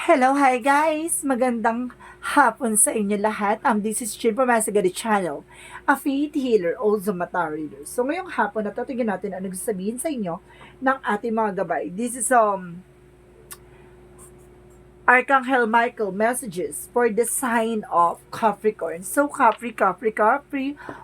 Hello, hi guys! Magandang hapon sa inyo lahat. This is Chin from Masagadi Channel, a faith healer, also mata reader. So ngayong hapon, tingnan natin ano gusto sabihin sa inyo ng ating mga gabay. This is Archangel Michael messages for the sign of Capricorn. So Capri,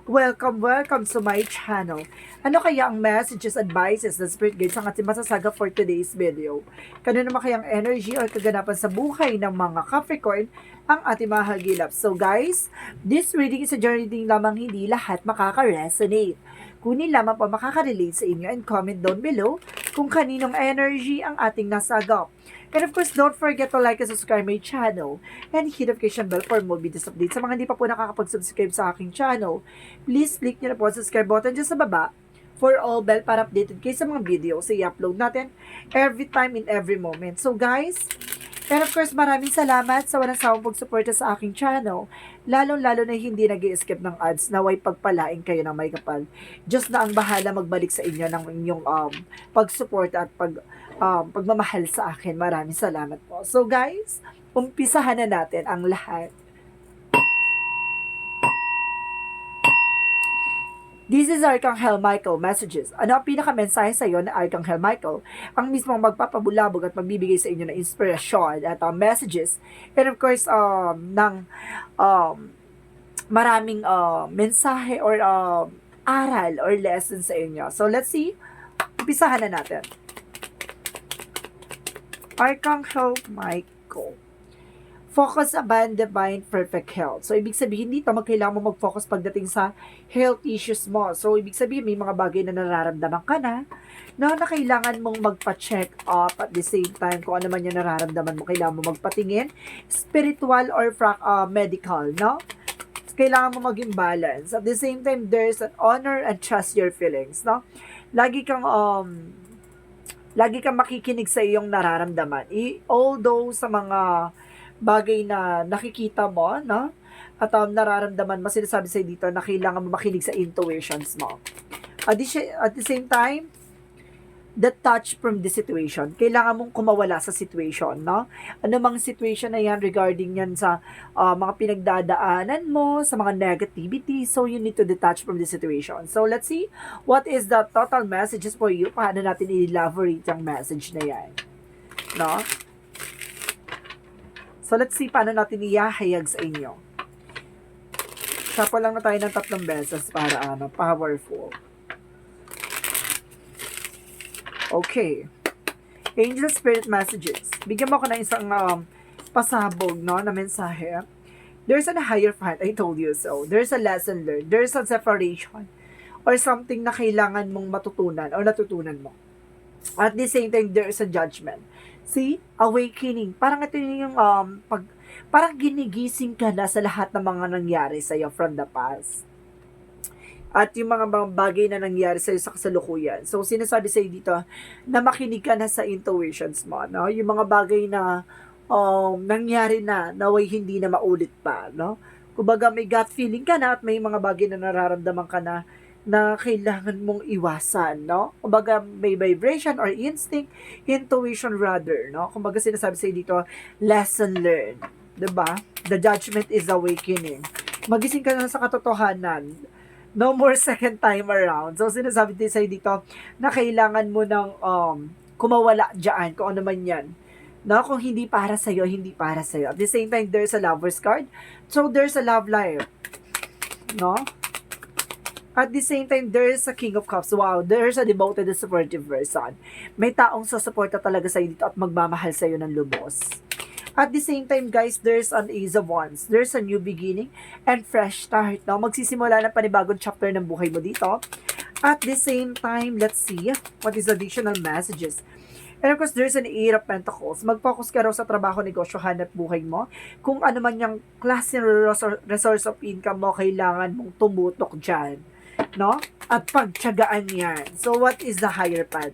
welcome to my channel. Ano kaya ang messages, advices, na spirit guides ang ating masasaga for today's video? Kano naman kayang energy or kaganapan sa buhay ng mga Capricorn ang ating mga hagilap? So guys, this reading is a journey reading lamang, hindi lahat makaka-resonate. Kunin lamang po makaka-relate sa inyo and comment down below kung kaninong energy ang ating nasagap. And of course, don't forget to like and subscribe my channel and hit notification bell for more videos updates. Sa mga hindi pa po nakakapag-subscribe sa aking channel, please click nyo na po ang subscribe button dyan sa baba for all bell para updated kayo sa mga videos na i-upload natin every time in every moment. So guys, and of course, maraming salamat sa walang sawang pagsuporta sa aking channel. Lalo-lalo na hindi nag-i-skip ng ads, naway pagpalain kayo ng may kapal. Diyos na ang bahala magbalik sa inyo ng inyong pagsuporta at pagmamahal sa akin. Maraming salamat po. So guys, umpisahan na natin ang lahat. This is Archangel Michael messages. Ano ang pinaka-mensahe sa iyo na Archangel Michael? Ang mismong magpapabulabog at magbibigay sa inyo ng inspirasyon at messages. And of course, ng maraming mensahe or aral or lesson sa inyo. So let's see. Umpisahan na natin. Archangel Michael. Focus upon divine perfect health. So, ibig sabihin dito, magkailangan mo mag-focus pagdating sa health issues mo. So, ibig sabihin, may mga bagay na nararamdaman ka na kailangan mong magpa-check up at the same time kung ano man yung nararamdaman mo, kailangan mo magpatingin, spiritual or medical, no? Kailangan mo maging balance. At the same time, there's an honor and trust your feelings, no? Lagi kang makikinig sa iyong nararamdaman. Although sa mga bagay na nakikita mo, no? At nararamdaman mo, sinasabi sa'yo dito na kailangan mo makinig sa intuitions mo. At the same time, the touch from the situation. Kailangan mong kumawala sa situation, no? Ano mang situation na yan regarding yan sa mga pinagdadaanan mo, sa mga negativity, so you need to detach from the situation. So let's see, what is the total messages for you? Paano natin i-elaborate yung message na yan? No? So let's see paano natin ihahayag sa inyo. Sapa lang na tayo ng 3 beses para powerful. Okay. Angel Spirit Messages. Bigyan mo ko ng isang pasabog, no, na mensahe. There's a higher fight, I told you so. There's a lesson learned. There's a separation. Or something na kailangan mong matutunan or natutunan mo. At the same time, there's a judgment. See? Awakening. Parang ito yung parang ginigising ka na sa lahat ng mga nangyari sa'yo from the past. At yung mga bagay na nangyari sa'yo sa kasalukuyan. So, sinasabi sa'yo dito na makinig ka na sa intuitions mo, no? Yung mga bagay na nangyari na, naway hindi na maulit pa, no? Kumbaga, may gut feeling ka na at may mga bagay na nararamdaman ka na kailangan mong iwasan, no? Kumbaga, may vibration or instinct, intuition rather, no? Kumbaga, sinasabi sa'yo dito, lesson learned. Diba? The judgment is awakening. Magising ka na sa katotohanan. No more second time around. So, sinasabi din sa'yo dito na kailangan mo ng kumawala dyan, kung ano man yan. No? Kung hindi para sa'yo, hindi para sa'yo. At the same time, there's a lover's card. So, there's a love life. No? At the same time, there's a King of Cups. Wow, there's a devoted and supportive person. May taong sasuporta talaga sa'yo dito at magmamahal sa'yo ng lubos. At the same time, guys, there's an Ace of Wands. There's a new beginning and fresh start. No? Magsisimula ng panibagong chapter ng buhay mo dito. At the same time, let's see what is additional messages. And of course, there's an 8 of Pentacles. Mag-focus ka raw sa trabaho, negosyo, hanap buhay mo. Kung ano man yung klase resource of income mo, kailangan mong tumutok dyan. No? At pagtyagaan yan. So, what is the higher path?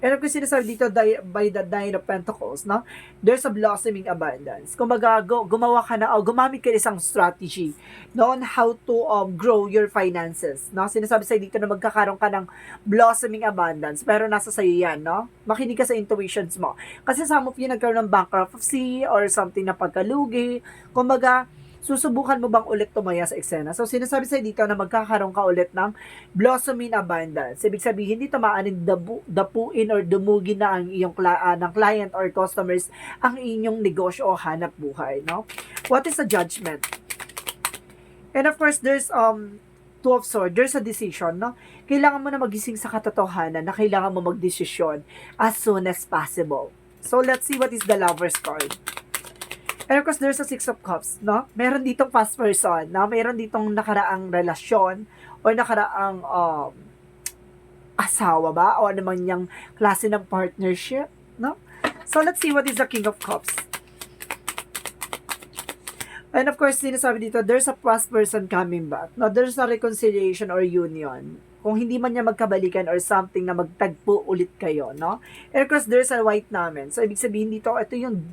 And of course, sinasabi dito by the Nine of Pentacles, no? There's a blossoming abundance. Kumbaga, gumawa ka na, o gumamit ka ng isang strategy, no? On how to grow your finances, no? Sinasabi sa'yo dito na magkakaroon ka ng blossoming abundance, pero nasa sa'yo yan, no? Makinig ka sa intuitions mo. Kasi some of you nagkaroon ng bankruptcy or something na pagkalugi. Kumbaga, susubukan mo bang ulit tumaya sa eksena? So, sinasabi sa'yo dito na magkakaroon ka ulit ng blossoming abundance. Ibig sabihin, hindi tamaanin dapuin or dumugin na ang iyong ng client or customers ang inyong negosyo o hanap buhay, no? What is the judgment? And of course, there's Two of Swords, there's a decision, no? Kailangan mo na magising sa katotohanan na kailangan mo magdesisyon as soon as possible. So, let's see what is the Lover's card. And of course, there's a Six of Cups, no? Meron ditong past person, no? Meron ditong nakaraang relasyon o nakaraang asawa ba? O ano man yung klase ng partnership, no? So, let's see what is the King of Cups. And of course, sinasabi dito, there's a past person coming back. No? There's a reconciliation or union. Kung hindi man niya magkabalikan or something na magtagpo ulit kayo, no? And of course, there's a white naman. So, ibig sabihin dito, ito yung,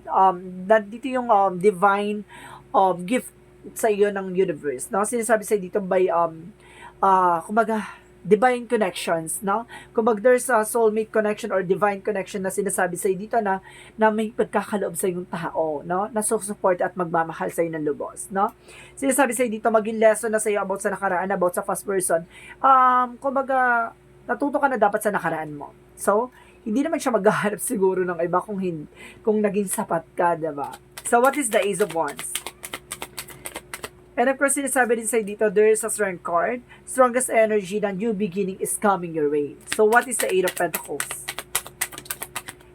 divine gift sa iyo ng universe, no? Sinasabi sa dito by, kumbaga, divine connections, no? Kumbaga, there's a soulmate connection or divine connection na sinasabi sa dito na may pagkakaloob sa yung tao, no? Na support at magmamahal sa ng lubos, no? Sinasabi sa dito, maging lesson na sa iyo about sa nakaraan, about sa first person. Kumbaga, natuto ka na dapat sa nakaraan mo. So, hindi naman siya maghahanap siguro ng iba kung naging sapat ka, diba? So, what is the Ace of Wands? And of course, sinasabi din sa'yo dito, there is a strength card. Strongest energy na new beginning is coming your way. So, what is the Eight of Pentacles?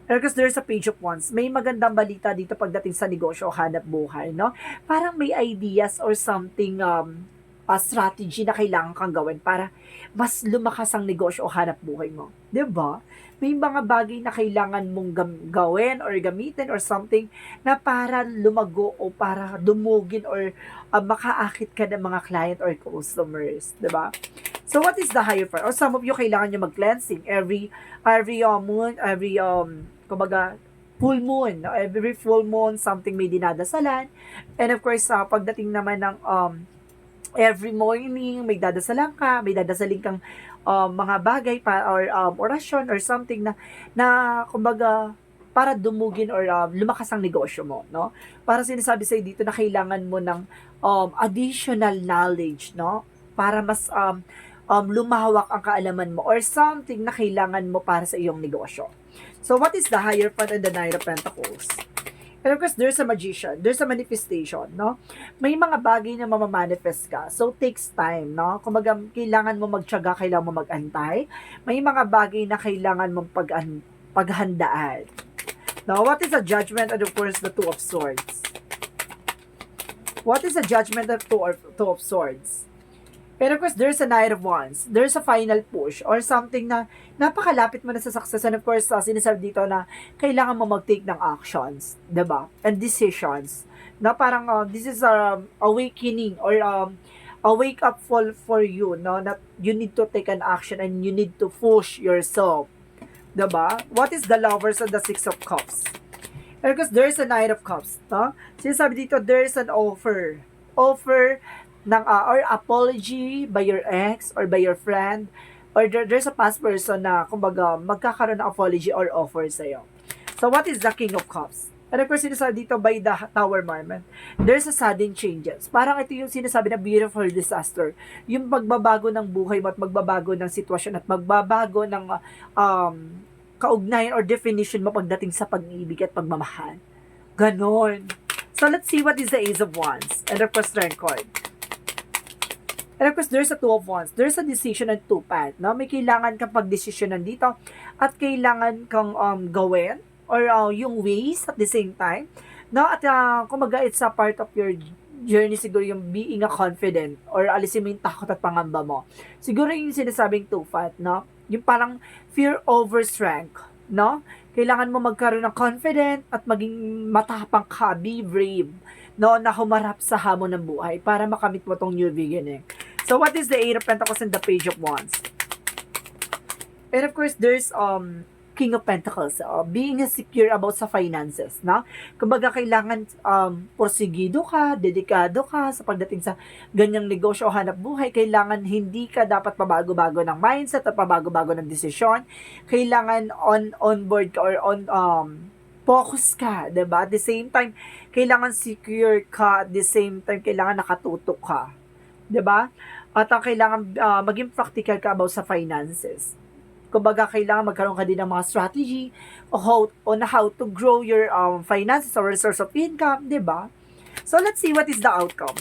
And of course, there is a Page of Wands. May magandang balita dito pagdating sa negosyo o hanap buhay, no? Parang may ideas or something, a strategy na kailangan kang gawin para mas lumakas ang negosyo o hanap buhay mo. Diba? May mga bagay na kailangan mong gawin or gamitin or something na para lumago o para dumugin or makaakit ka ng mga client or customers, 'di ba? So what is the higher part? Or some of you kailangan niyo mag-cleansing every moon, kumbaga full moon, no? Every full moon something may dinadasalan. And of course, pagdating naman ng every morning may dadasalan ka, may dadasalin kang mga bagay or orasyon or something na kumbaga para dumugin or lumakas ang negosyo mo, no? Para sinasabi sa'yo dito na kailangan mo ng additional knowledge, no? Para mas lumawak ang kaalaman mo or something na kailangan mo para sa iyong negosyo. So, what is the higher part and the Nine of Pentacles? And of course, there's a magician. There's a manifestation, no? May mga bagay na mamamanifest ka. So, takes time, no? Kung kailangan mo magtiyaga, kailangan mo mag-antay. May mga bagay na kailangan mong paghandaan. Now, what is the judgment? And of course, the Two of Swords. What is the judgment of Two of Swords? And of course, there's a Knight of Wands. There's a final push or something na napakalapit mo na sa success. And of course, sinasabi dito na kailangan mo mag-take ng actions, diba? And decisions. Na parang this is awakening or a wake up for you, no? That you need to take an action and you need to push yourself. Diba? What is the Lovers and the Six of Cups? And of course, there's a Knight of Cups, no? Sinasabi dito, there's an offer ng or apology by your ex or by your friend or there's a past person na kumbaga magkakaroon ng apology or offer sa'yo. So what is the King of Cups? And of course, sinasabi dito by the Tower Mermaid, there's a sudden changes. Parang ito yung sinasabi na beautiful disaster. Yung magbabago ng buhay mo at magbabago ng sitwasyon at magbabago ng kaugnayan or definition mo pagdating sa pag-ibig at pagmamahal. Ganon. So let's see what is the Ace of Wands and the first strength card. And of course, there's a Two of Wands. There's a decision and two path. No? May kailangan kang pagdesisyonan dito at kailangan kang gawin or yung ways at the same time. No? At kumaga, it's a part of your journey siguro yung being a confident or alisin mo yung takot at pangamba mo. Siguro yung sinasabing two path, no? Yung parang fear over strength. No? Kailangan mo magkaroon ng confident at maging matapang ka, be brave, no, na humarap sa hamon ng buhay para makamit mo tong new beginning. So, what is the Eight of Pentacles and the Page of Wands? And of course, there's King of Pentacles, being secure about sa finances, no? Kumbaga, kailangan porsigido ka, dedikado ka sa pagdating sa ganyang negosyo o hanap buhay. Kailangan hindi ka dapat pabago-bago ng mindset at pabago-bago ng desisyon. Kailangan on board ka or focus ka, 'di ba? At the same time, kailangan secure ka, at the same time kailangan nakatutok ka, 'di ba? At kailangan maging practical ka about sa finances. Kumbaga, kailangan magkaroon ka din ng mga strategy on how to grow your finances or source of income, di ba? So, let's see what is the outcome.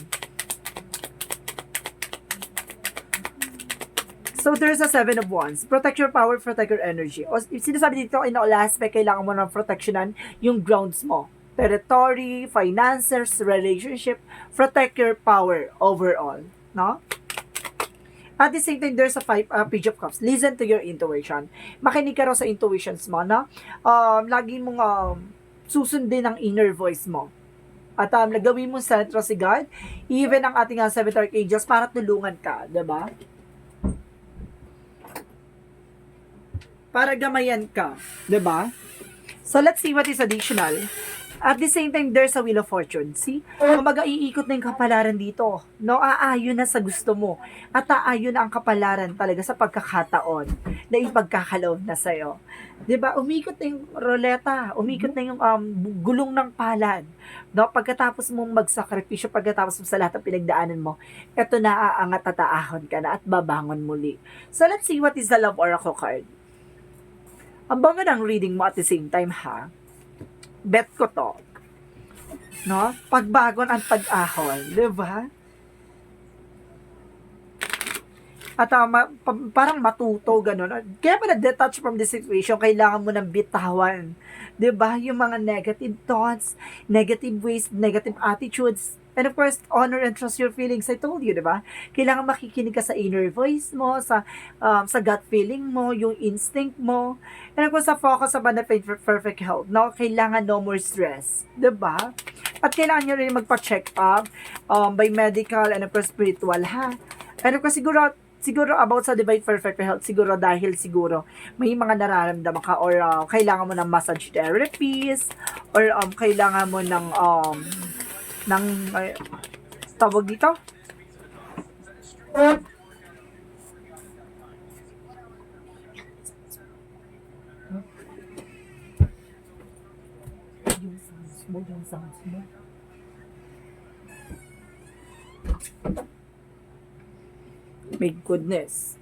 So, there's a 7 of Wands. Protect your power, protect your energy. O, sinasabi dito, in all aspect, kailangan mo ng protectionan yung grounds mo. Territory, finances, relationship, protect your power overall. No? At the same time, there's a Page of Cups. Listen to your intuition. Makinig ka raw sa intuitions mo, no? Lagi mong susundin ang inner voice mo. At gawin mo sentro si God, even ang ating 7 Archangels para tulungan ka, diba? Para gamayan ka, diba? So, let's see what is additional. At the same time, there's a Wheel of Fortune. See? Kumbaga, iikot na yung kapalaran dito. No, aayon na sa gusto mo. At aayon na ang kapalaran talaga sa pagkakataon na ipagkakalob na sa'yo. Diba? Umikot na yung roleta. Umikot na yung gulong ng palad. No? Pagkatapos mong magsakripisyo, pagkatapos mo sa lahat ng pinagdaanan mo, eto na aangat at aahon ka na at babangon muli. So, let's see what is the Love Oracle card. Ang banga ng reading mo at the same time, ha? Bet ko to. No? Pagbagon ang pag-ahon. Diba? At parang matuto, gano'n. Kaya pa na-detach from the situation, kailangan mo ng bitawan. Diba? Yung mga negative thoughts, negative ways, negative attitudes. And of course, honor and trust your feelings. I told you, diba? Kailangan makikinig ka sa inner voice mo, sa gut feeling mo, yung instinct mo. And of course, sa focus sa benefit for perfect health. No? Kailangan no more stress. Diba? At kailangan nyo rin magpa-check up by medical and of course, spiritual, ha? And of course, siguro about sa divine perfect health, siguro dahil siguro may mga nararamdaman ka or kailangan mo ng massage therapist or kailangan mo ng tawag dito? Yung sounds mo. My goodness.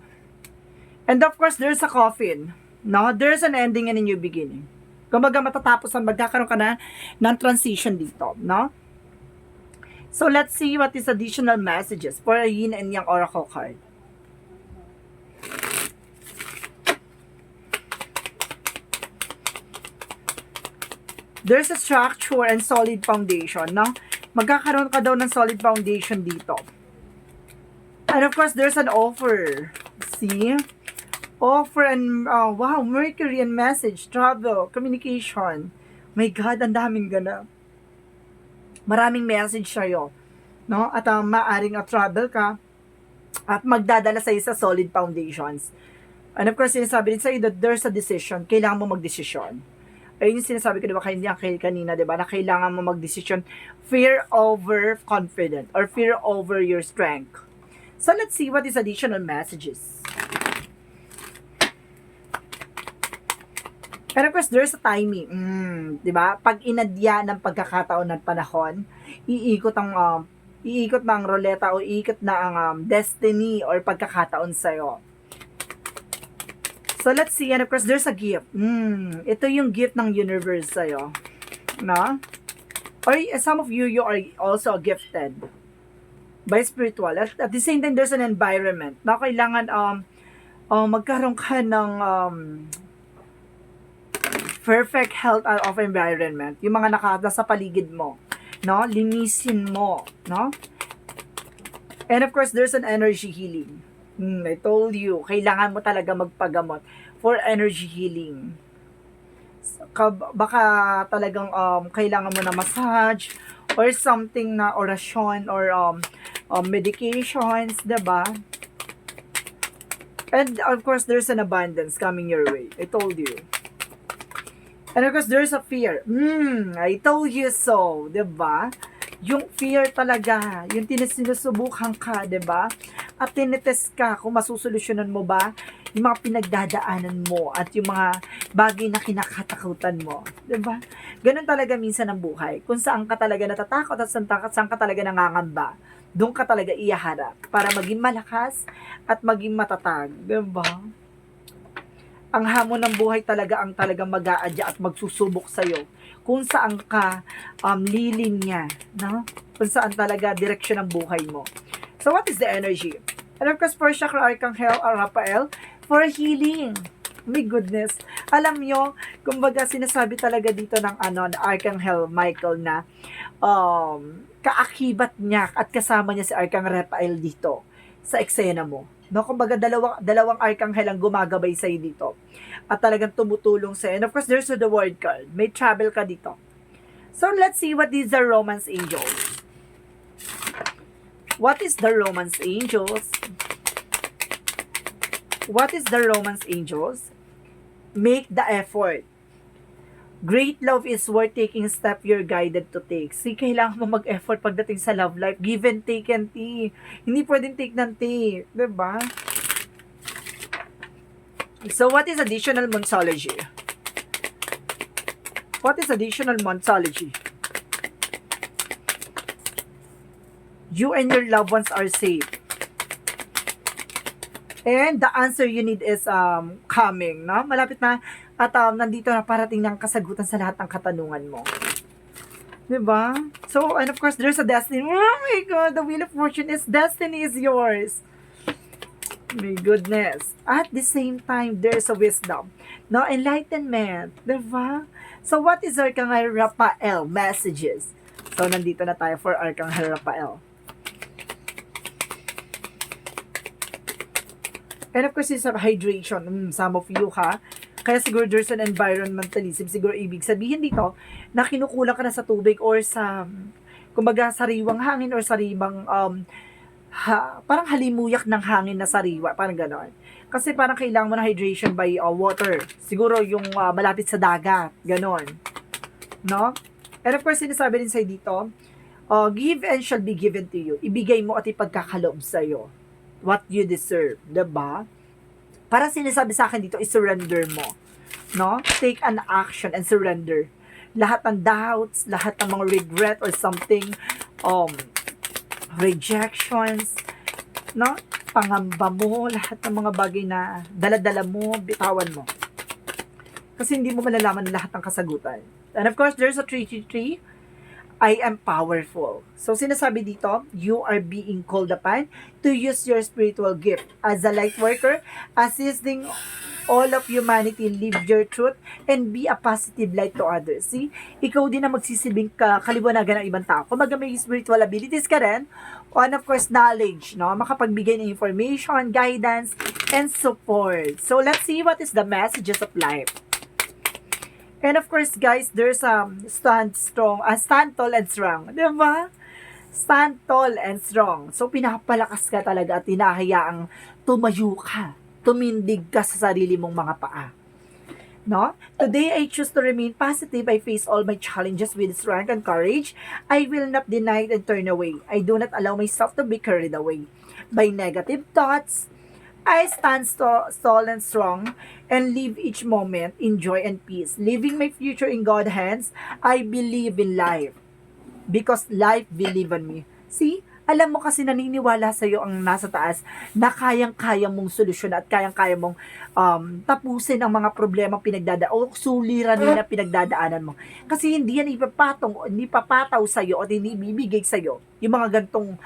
And of course, there's a coffin. No? There's an ending and a new beginning. Kumbaga matatapos ang magkakaroon ka na ng transition dito. No? So, let's see what is additional messages for a Yin and Yang Oracle card. There's a structure and solid foundation, no? Magkakaroon ka daw ng solid foundation dito. And of course, there's an offer. See? Offer and, wow, Mercury and message, travel, communication. My God, ang daming ganap. Maraming message sa'yo, no? At maaring travel ka at magdadala sa'yo sa solid foundations. And of course, sinasabi rin sa'yo that there's a decision. Kailangan mo magdesisyon. Ayun yung sinasabi ko, diba, kanina, diba, na kailangan mo magdesisyon. Fear over confident or fear over your strength. So, let's see what is additional messages. And of course, there's a timing. Diba? Pag inadya ng pagkakataon ng panahon, iikot ng roleta o iikot na ang destiny or pagkakataon sa'yo. So, let's see. And of course, there's a gift. Ito yung gift ng universe sa'yo. No? Or some of you are also gifted by spiritual. At the same time, there's an environment na kailangan magkaroon ka ng perfect health of environment. Yung mga nasa paligid mo. No? Linisin mo. No? And of course, there's an energy healing. I told you, kailangan mo talaga magpagamot for energy healing. Baka talagang kailangan mo na massage or something na orasyon or medications, diba? And of course, there's an abundance coming your way. I told you. And of course, there's a fear. I told you so, 'di ba? Yung fear talaga, yung sinusubukan ka, 'di ba? At tinetest ka kung masusolusyonan mo ba yung mga pinagdadaanan mo at yung mga bagay na kinakatakutan mo, 'di ba? Ganun talaga minsan ang buhay. Kung saan ka talaga natatakot at saan ka talaga nangangamba, doon ka talaga iyaharap para maging malakas at maging matatag, 'di ba? Ang hamon ng buhay talaga ang talagang mag-aadya at magsusubok sa'yo kung saan ka lilinya, no? Kung saan talaga direksyon ng buhay mo. So, what is the energy? And of course, for Chakra Archangel or Raphael, for healing. My goodness. Alam nyo, kumbaga sinasabi talaga dito ng Archangel Michael na kaakibat niya at kasama niya si Archangel Raphael dito sa eksena mo. No, kumbaga dalawang arkanghel ang gumagabay sa dito. At talagang tumutulong sa. And of course, there's the word card. May travel ka dito. So, let's see what is the romance angels. What is the romance angels? What is the romance angels? Make the effort. Great love is worth taking step you're guided to take. See, kailangan mo mag-effort pagdating sa love life. Give and take and tea. Hindi pwedeng take ng tea. Diba? So, what is additional monthology? What is additional monthology? You and your loved ones are safe. And the answer you need is coming, no? Malapit na at nandito na parating ng kasagutan sa lahat ng katanungan mo. Diba? So, and of course, there's a destiny. Oh my God, the Wheel of Fortune is destiny is yours. My goodness. At the same time, there's a wisdom. No, enlightenment. Diba? So, what is Archangel Raphael messages? So, nandito na tayo for Archangel Raphael. And of course, it's hydration. Some of you, kaya siguro there's an environmentalism. Siguro ibig sabihin dito na kinukulang ka na sa tubig or sa, kumbaga, sariwang hangin or sariwang, parang halimuyak ng hangin na sariwa. Parang gano'n. Kasi parang kailangan mo na hydration by water. Siguro yung malapit sa dagat. Gano'n. No? And of course, sinasabi rin sa'yo dito, give and shall be given to you. Ibigay mo at ipagkakaloob sa'yo what you deserve. Diba? Para sinasabi sa akin dito, i-surrender mo. No? Take an action and surrender. Lahat ng doubts, lahat ng mga regret or something, rejections, no? Pangamba mo, lahat ng mga bagay na dala-dala mo, bitawan mo. Kasi hindi mo malalaman lahat ng kasagutan. And of course, there's a 333. I am powerful. So, sinasabi dito, you are being called upon to use your spiritual gift as a light worker, assisting all of humanity live your truth and be a positive light to others. See? Ikaw din na magsisilbing kaliwanagan ng ibang tao. Kung may spiritual abilities ka rin, and of course, knowledge, no? Makapagbigay ng information, guidance, and support. So, let's see what is the messages of life. And of course, guys, there's stand tall and strong. Diba? Stand tall and strong. So, pinapalakas ka talaga at hinahayaang tumayo ka. Tumindig ka sa sarili mong mga paa. No? Today, I choose to remain positive. I face all my challenges with strength and courage. I will not deny it and turn away. I do not allow myself to be carried away by negative thoughts. I stand tall and strong and live each moment in joy and peace. Living my future in God's hands, I believe in life. Because life believe in me. See? Alam mo kasi naniniwala sa'yo ang nasa taas na kayang-kaya mong solusyon at kayang-kaya mong tapusin ang mga problema o suliranin na pinagdadaanan mo. Kasi hindi yan hindi papataw sa'yo o hindi bibigay sa'yo yung mga gantong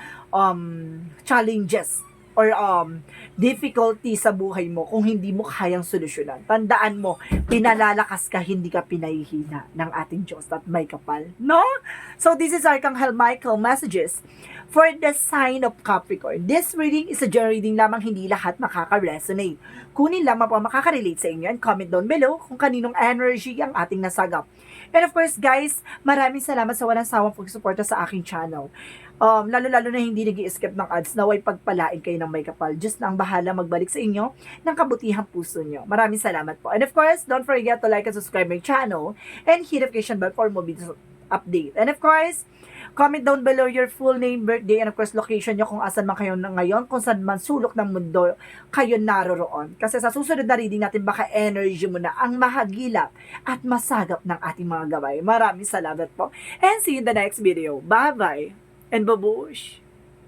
challenges or difficulty sa buhay mo kung hindi mo kayang solusyonan. Tandaan mo, pinalalakas ka, hindi ka pinahihina ng ating Diyos at may kapal. No? So, this is Archangel Michael messages for the sign of Capricorn. This reading is a general reading lamang, hindi lahat makaka-resonate. Kunin lamang po makaka-relate sa inyo and comment down below kung kaninong energy ang ating nasagap. And of course, guys, maraming salamat sa walang sawang pagsuporta sa aking channel. lalo-lalo na hindi nag-i-skip ng ads, naway pagpalain kayo ng may kapal. Diyos na ang bahala magbalik sa inyo ng kabutihang puso nyo. Maraming salamat po. And of course, don't forget to like and subscribe my channel and hit notification bell for more videos update. And of course, comment down below your full name, birthday, and of course, location nyo kung asan man kayo na ngayon, kung saan man sulok ng mundo kayo naroroon. Kasi sa susunod na reading natin, baka energy mo na ang mahagilap at masagap ng ating mga gabay. Maraming salamat po. And see you in the next video. Bye-bye. And babush!